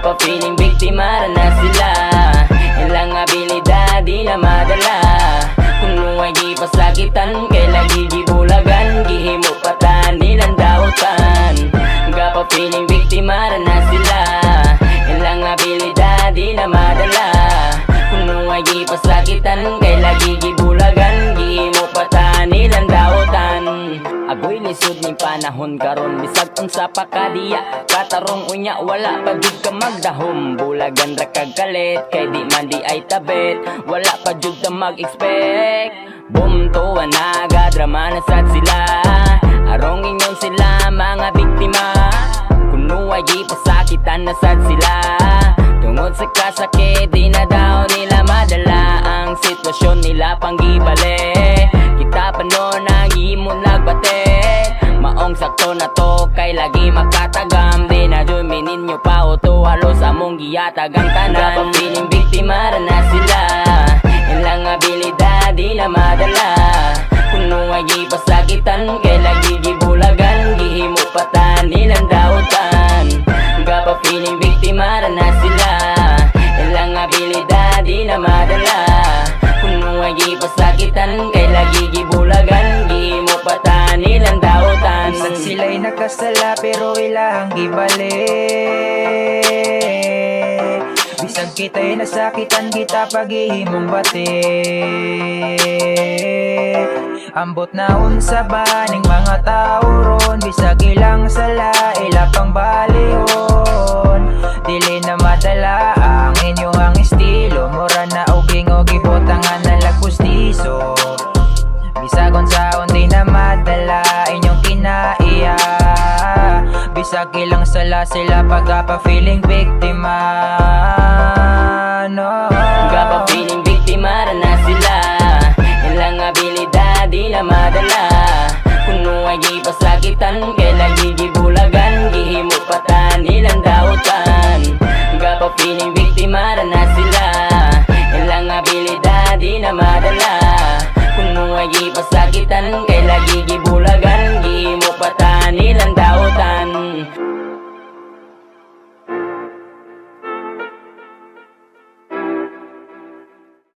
Gapapiling biktima na sila, ilang abilidad di na madala. Kuno ay di pasakitan, kay lagi gibulagan, gihimo patan nilang dautan. Gapapiling biktima na sila, ilang abilidad di na madala. Kuno ay di pasakitan, kay lagi gibulagan, gihimo patan nilang dautan. Agoy lisod ning panahon karon, bisag unsa pa kadiya katarong unya, wala pa jud ka magdahom. Bulagan ra kag kalit, kay di man di ay tabet, wala pa jud ka mag-expect. Boom tuwa na drama na sad sila, arong ingon sila mga biktima. Kuno ay di pasakitan na sad sila, tungod sa kasakit di na daw nila madala. Ang sitwasyon nila panggibali, kita pa noon ang himon nagbate. Maong sakto na to, kay lagi makatagam, di na dyan mininyo pa o to, halos among giyatagang tanan. Gapapiling biktima na sila, ilang abilidad di na madala. Kuno ay di pasakitan, kay lagi gibulagan, gihimo patan nilang dautan. Gapapiling biktima na sila, ilang abilidad di na madala. Kuno ay di pasakitan, kay lagi gibulagan, gihimo patan nilang dautan. Bisag sila'y nakasala pero ilang gibali, bisag kita'y nasakitan, kita paghihimong bati. Ambot na unsa ba ning mga tao ron, bisag ilang sala ila pang balihon. Dili na madala ang inyong estilo, mura na uging o gibotangan na lagpustiso. Bisag unsaon di na madala inyong kinaiya, bisag ilang sala sila pagapa-feeling biktima. No. Gapapiling biktima na sila, ilang abilidad di na madala. Kuno ay di pasakitan, kay lagi gibulagan, gihimo patan nilang dautan. Gapapiling biktima na sila, ilang abilidad di na madala. Kuno ay di pasakitan, kay lagi gibulagan, gihimo patan nilang dautan.